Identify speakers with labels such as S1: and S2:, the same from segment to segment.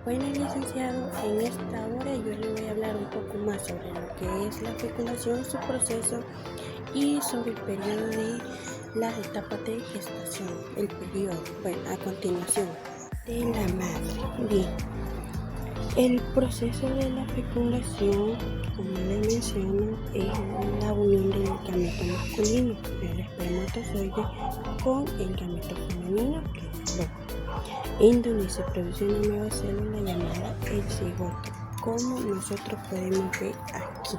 S1: Bueno, licenciado, en esta hora yo le voy a hablar un poco más sobre lo que es la fecundación, su proceso y sobre el periodo de las etapas de gestación, el periodo. Bueno, a continuación, de la madre. Bien, el proceso de la fecundación, como le menciono, es la unión del gameto masculino, el espermatozoide, con el gameto femenino, que es el óvulo, en donde se produce una nueva célula llamada el cigoto, como nosotros podemos ver aquí,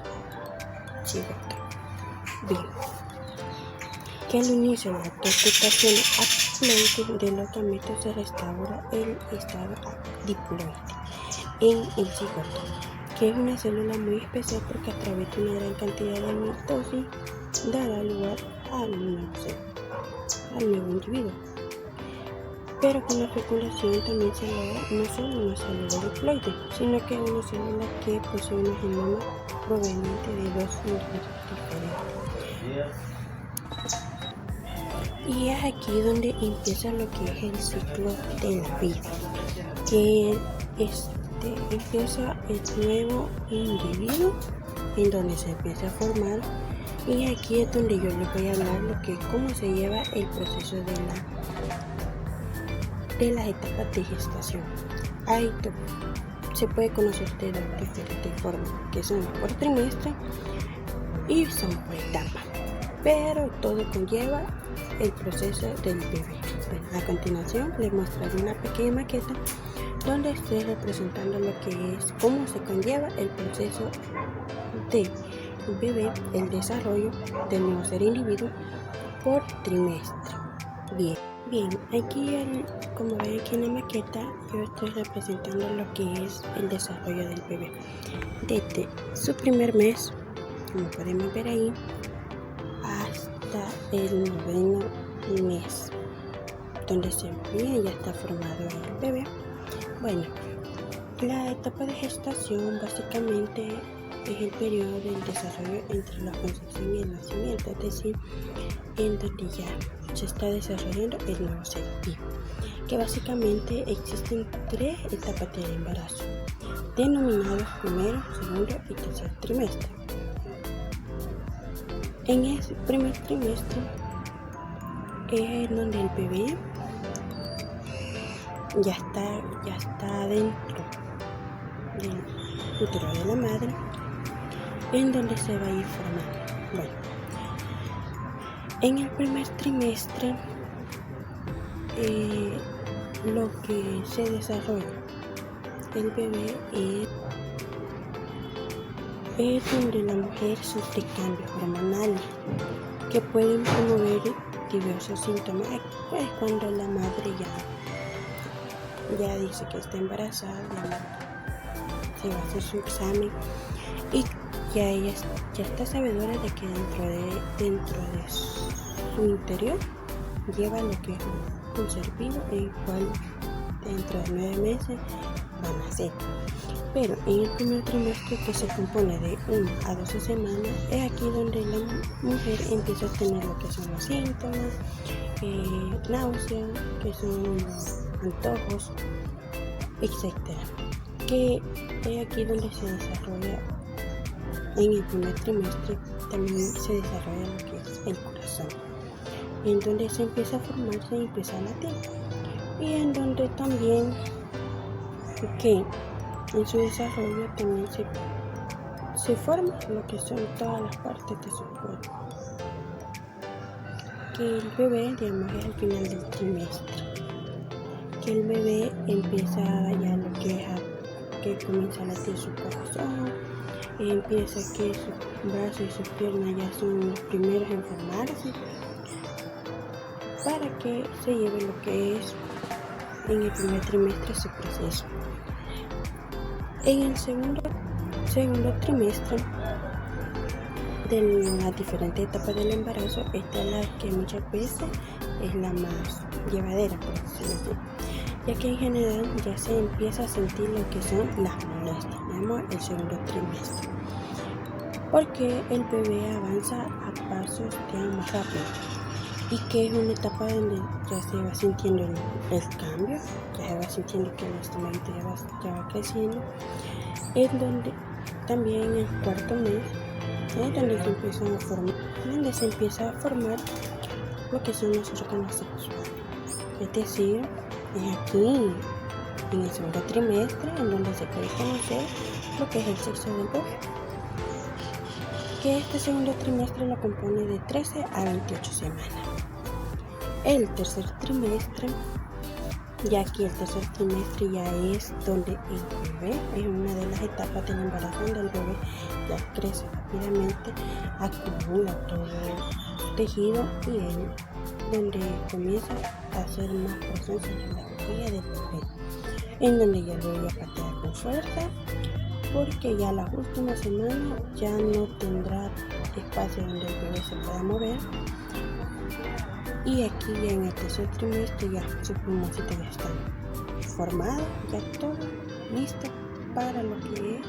S1: cigoto. Bien, que al inicio de la gestación haploide de los gametos se restaura el estado diploide en el cigoto, que es una célula muy especial porque a través de una gran cantidad de mitosis dará lugar al nuevo individuo. Pero con la fecundación también se logra no solo una célula diploide, sino que una célula que posee una genoma proveniente de dos individuos diferentes. Y es aquí donde empieza lo que es el ciclo de la vida, que empieza el nuevo individuo en donde se empieza a formar, y aquí es donde yo les voy a hablar lo que cómo se lleva el proceso de las etapas de gestación. Se puede conocer de dos diferentes formas, que son por trimestre y son por etapa, pero todo conlleva el proceso del bebé. Bueno, a continuación les mostraré una pequeña maqueta donde estoy representando lo que es cómo se conlleva el proceso del bebé, el desarrollo del nuevo ser individuo por trimestre. Bien, aquí como ven aquí en la maqueta, yo estoy representando lo que es el desarrollo del bebé desde su primer mes, como podemos ver ahí, hasta el 9º mes, donde se ve ya está formado el bebé. Bueno, la etapa de gestación básicamente es el periodo del desarrollo entre la concepción y el nacimiento, es decir, en donde ya se está desarrollando el nuevo ser vivo, que básicamente existen 3 etapas del embarazo, denominados primero, segundo y tercer trimestre. En el primer trimestre es donde el bebé ya está dentro del útero de la madre, en donde se va a ir formando. Bueno, en el primer trimestre lo que se desarrolla el bebé es donde la mujer sufre cambios hormonales que pueden promover diversos síntomas. Pues cuando la madre ya dice que está embarazada, se va a hacer su examen y ya ella ya está sabedora de que dentro de su interior lleva lo que es un ser vivo, el cual dentro de 9 meses va a nacer. Pero en el primer trimestre, que se compone de 1 a 12 semanas, es aquí donde la mujer empieza a tener lo que son los síntomas, náuseas, que son antojos, etc. Que es aquí donde se desarrolla. En el primer trimestre también se desarrolla lo que es el corazón, en donde se empieza a formarse y empieza a latir, y en donde también que en su desarrollo también se forma lo que son todas las partes de su cuerpo, que el bebé, digamos, es al final del trimestre, que el bebé empieza ya lo que comienza a latir su corazón, empieza que sus brazos y sus piernas ya son los primeros en formarse, para que se lleve lo que es en el primer trimestre su proceso. En el segundo trimestre de las diferentes etapas del embarazo, esta es la que muchas veces es la más llevadera, por decirlo así, ya que en general ya se empieza a sentir lo que son las molestias, digamos, el segundo trimestre, porque el bebé avanza a pasos más rápidos, y que es una etapa donde ya se va sintiendo el cambio, ya se va sintiendo que el estomaguito ya va creciendo, es donde también en el cuarto mes es donde se empieza a formar lo que son los órganos sexuales, es decir, es aquí en el segundo trimestre en donde se puede conocer lo que es el sexo del bebé, que este segundo trimestre lo compone de 13 a 28 semanas. El tercer trimestre, ya aquí el tercer trimestre ya es donde el bebé es una de las etapas del embarazo, donde el bebé ya crece rápidamente, acumula todo el tejido y es donde comienza a hacer más presión sobre la barriga del bebé, en donde ya el bebé patea con fuerza, porque ya las últimas semanas ya no tendrá espacio donde el bebé se pueda mover. Y aquí ya en el tercer trimestre ya su pulmoncito ya está formado, ya todo listo para lo que es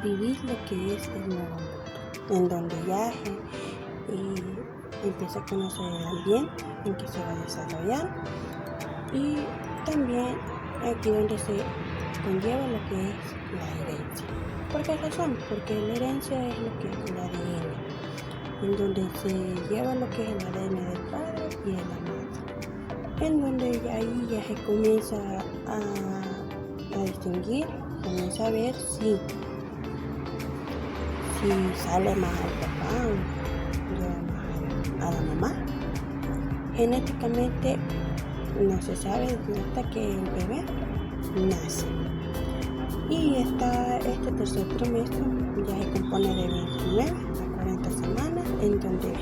S1: vivir lo que es el nuevo mundo, en donde ya empieza a conocer el ambiente en que se va a desarrollar, y también aquí donde se conlleva lo que es la herencia. ¿Por qué razón? Porque la herencia es lo que es el ADN, en donde se lleva lo que es el ADN del padre y de la madre, en donde ahí ya se comienza a distinguir, comienza a ver si sale más al papá o lleva más a la mamá. Genéticamente no se sabe hasta que el bebé nace. Y este tercer trimestre ya se compone de 29 a 40 semanas, en donde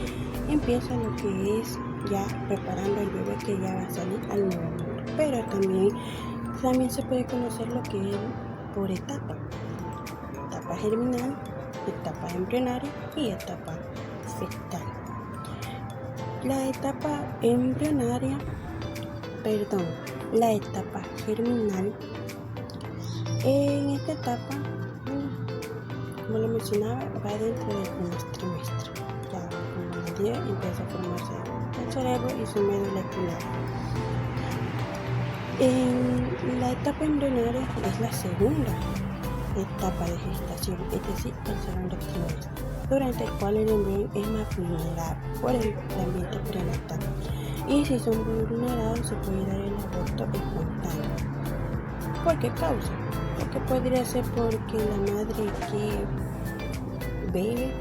S1: empieza lo que es ya preparando el bebé que ya va a salir al nuevo mundo. Pero también se puede conocer lo que es por etapa germinal, etapa embrionaria y etapa fetal. La etapa germinal, en esta etapa, como lo mencionaba, va dentro del primer trimestre. Ya como les dije, empieza a formarse el cerebro y su médula espinal. En la etapa embrionaria es la segunda etapa de gestación, es decir, el segundo trimestre, durante el cual el embrión es más vulnerable por el ambiente prenatal, y si son vulnerados se puede dar el aborto espontáneo. ¿Por qué causa? Porque podría ser porque la madre que bebe,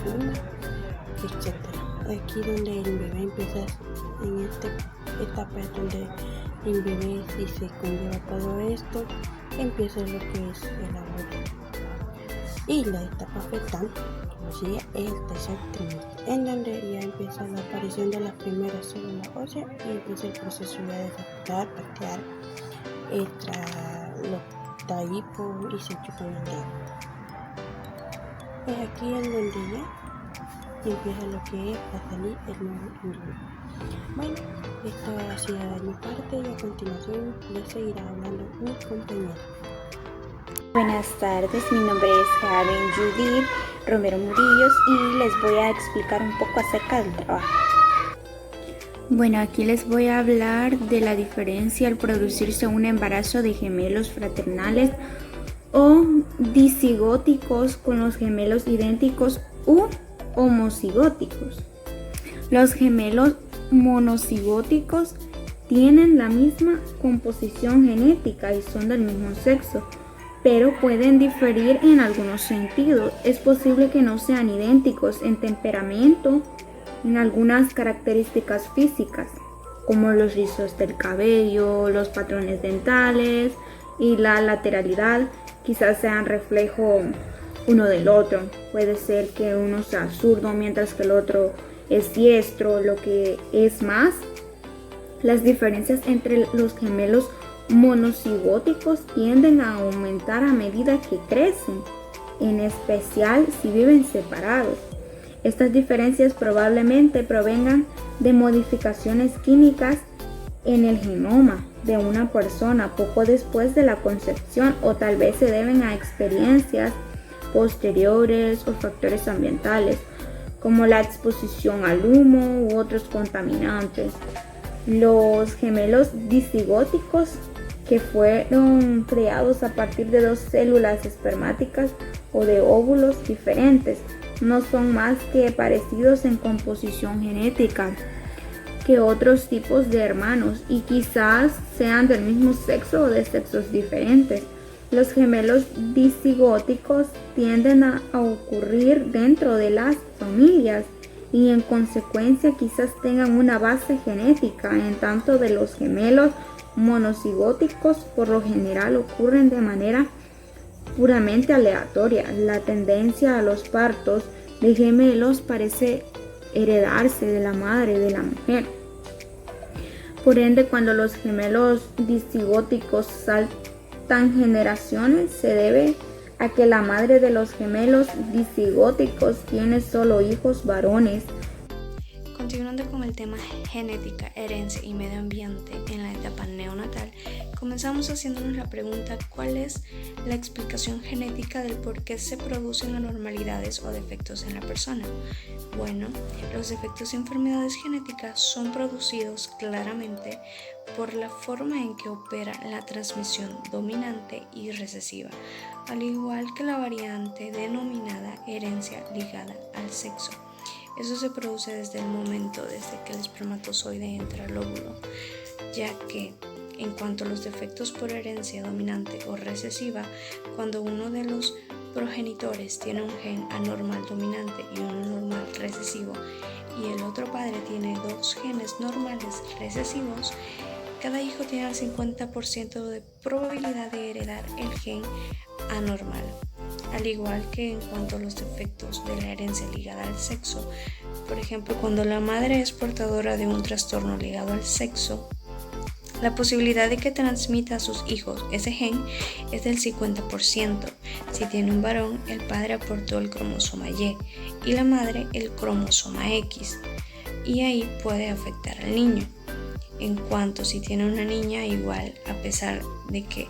S1: fuma, etc. Aquí donde el bebé empieza, en esta etapa es donde el bebé, si se conlleva todo esto, empieza lo que es el aborto. Y la etapa fetal, como decía, es el tercer trimestre, en donde ya empieza la aparición de las primeras células óseas y empieza el proceso ya de respirar, patear, hipo y se chupa el dedo. Es aquí en donde ya empieza lo que es a salir el nuevo embrión. Bueno, esto ha sido de mi parte y a continuación les seguirá hablando mi compañera.
S2: Buenas tardes, mi nombre es Karen Judith Romero Murillos y les voy a explicar un poco acerca del trabajo. Bueno, aquí les voy a hablar de la diferencia al producirse un embarazo de gemelos fraternales o disigóticos con los gemelos idénticos u homocigóticos. Los gemelos monocigóticos tienen la misma composición genética y son del mismo sexo, pero pueden diferir en algunos sentidos. Es posible que no sean idénticos en temperamento, en algunas características físicas, como los rizos del cabello, los patrones dentales y la lateralidad, quizás sean reflejo uno del otro. Puede ser que uno sea zurdo mientras que el otro es diestro. Lo que es más, las diferencias entre los gemelos monocigóticos tienden a aumentar a medida que crecen, en especial si viven separados. Estas diferencias probablemente provengan de modificaciones químicas en el genoma de una persona poco después de la concepción, o tal vez se deben a experiencias posteriores o factores ambientales. como la exposición al humo u otros contaminantes. Los gemelos disigóticos, que fueron creados a partir de dos células espermáticas o de óvulos diferentes, no son más que parecidos en composición genética que otros tipos de hermanos y quizás sean del mismo sexo o de sexos diferentes. Los gemelos disigóticos tienden a ocurrir dentro de las familias y en consecuencia quizás tengan una base genética, en tanto de los gemelos monocigóticos por lo general ocurren de manera puramente aleatoria. La tendencia a los partos de gemelos parece heredarse de la madre de la mujer. Por ende, cuando los gemelos disigóticos saltan generaciones, se debe a que la madre de los gemelos disigóticos tiene solo hijos varones.
S3: Continuando con el tema genética, herencia y medio ambiente en la etapa neonatal, comenzamos haciéndonos la pregunta: ¿cuál es la explicación genética del por qué se producen anormalidades o defectos en la persona? Bueno, los defectos y enfermedades genéticas son producidos claramente por la forma en que opera la transmisión dominante y recesiva, al igual que la variante denominada herencia ligada al sexo. Eso se produce desde el momento desde que el espermatozoide entra al óvulo, ya que en cuanto a los defectos por herencia dominante o recesiva, cuando uno de los progenitores tiene un gen anormal dominante y uno normal recesivo y el otro padre tiene dos genes normales recesivos, cada hijo tiene el 50% de probabilidad de heredar el gen anormal. Al igual que en cuanto a los defectos de la herencia ligada al sexo, por ejemplo, cuando la madre es portadora de un trastorno ligado al sexo, la posibilidad de que transmita a sus hijos ese gen es del 50%. Si tiene un varón, el padre aportó el cromosoma Y y la madre el cromosoma X, y ahí puede afectar al niño. En cuanto si tiene una niña, igual, a pesar de que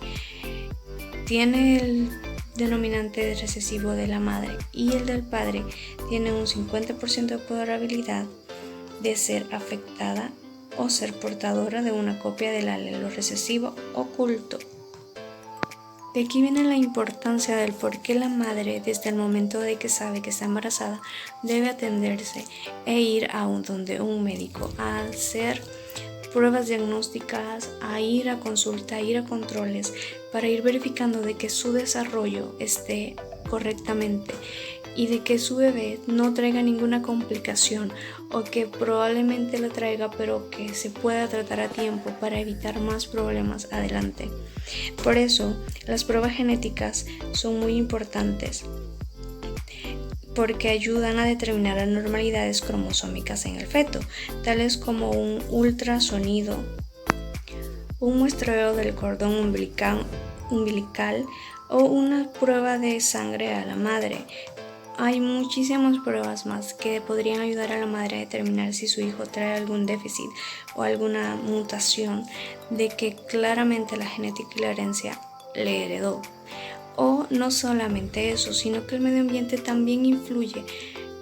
S3: tiene el denominante recesivo de la madre y el del padre, tiene un 50% de probabilidad de ser afectada o ser portadora de una copia del alelo recesivo oculto. De aquí viene la importancia del por qué la madre, desde el momento de que sabe que está embarazada, debe atenderse e ir a donde un médico a hacer pruebas diagnósticas, a ir a consulta, a ir a controles, para ir verificando de que su desarrollo esté correctamente y de que su bebé no traiga ninguna complicación, o que probablemente la traiga pero que se pueda tratar a tiempo para evitar más problemas adelante. Por eso las pruebas genéticas son muy importantes, porque ayudan a determinar anormalidades cromosómicas en el feto, tales como un ultrasonido, un muestreo del cordón umbilical o una prueba de sangre a la madre. Hay muchísimas pruebas más que podrían ayudar a la madre a determinar si su hijo trae algún déficit o alguna mutación de que claramente la genética y la herencia le heredó. O no solamente eso, sino que el medio ambiente también influye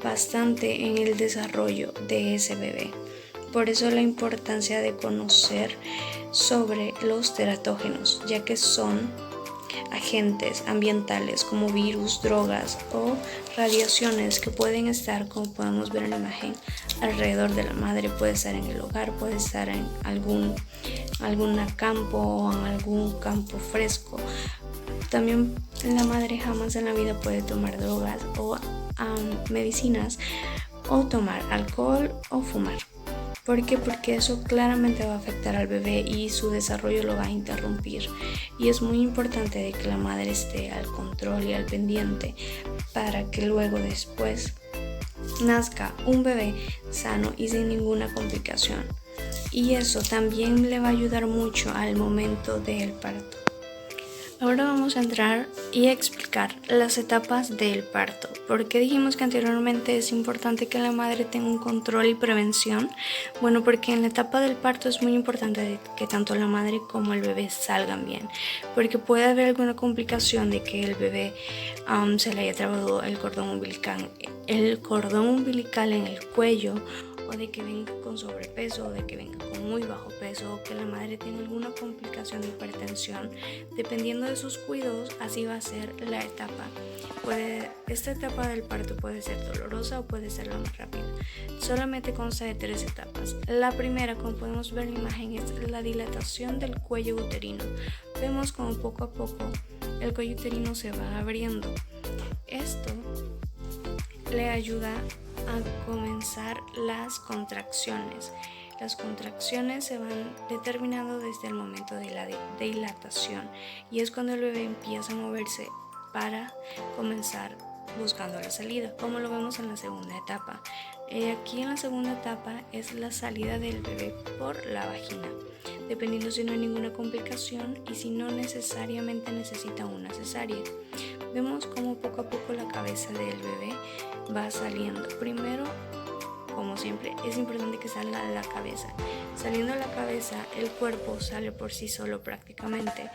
S3: bastante en el desarrollo de ese bebé. Por eso la importancia de conocer sobre los teratógenos, ya que son agentes ambientales como virus, drogas o radiaciones que pueden estar, como podemos ver en la imagen, alrededor de la madre. Puede estar en el hogar, puede estar en algún campo o en algún campo fresco. También la madre jamás en la vida puede tomar drogas o medicinas, o tomar alcohol o fumar. ¿Por qué? Porque eso claramente va a afectar al bebé y su desarrollo lo va a interrumpir. Y es muy importante de que la madre esté al control y al pendiente para que luego después nazca un bebé sano y sin ninguna complicación. Y eso también le va a ayudar mucho al momento del parto. Ahora vamos a entrar y explicar las etapas del parto. ¿Por qué dijimos que anteriormente es importante que la madre tenga un control y prevención? Bueno, porque en la etapa del parto es muy importante que tanto la madre como el bebé salgan bien, porque puede haber alguna complicación de que el bebé se le haya trabado el cordón umbilical en el cuello, o de que venga con sobrepeso, o de que venga con muy bajo peso, o que la madre tenga alguna complicación de hipertensión. Dependiendo de sus cuidados, así va a ser la etapa. Esta etapa del parto puede ser dolorosa o puede ser la más rápida. Solamente consta de 3 etapas. La primera, como podemos ver en la imagen, es la dilatación del cuello uterino. Vemos como poco a poco el cuello uterino se va abriendo. Esto le ayuda a comenzar las contracciones. Las contracciones se van determinando desde el momento de la dilatación y es cuando el bebé empieza a moverse para comenzar buscando la salida, como lo vemos en la segunda etapa. Aquí en la segunda etapa es la salida del bebé por la vagina, dependiendo si no hay ninguna complicación y si no necesariamente necesita una cesárea. Vemos como poco a poco la cabeza del bebé va saliendo. Primero, como siempre, es importante que salga la cabeza. Saliendo la cabeza, el cuerpo sale por sí solo prácticamente,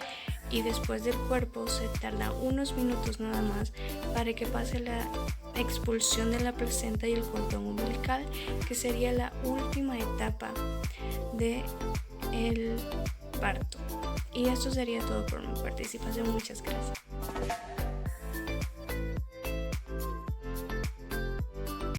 S3: y después del cuerpo se tarda unos minutos nada más para que pase la expulsión de la placenta y el cordón umbilical, que sería la última etapa del parto. Y esto sería todo por mi participación. Muchas gracias.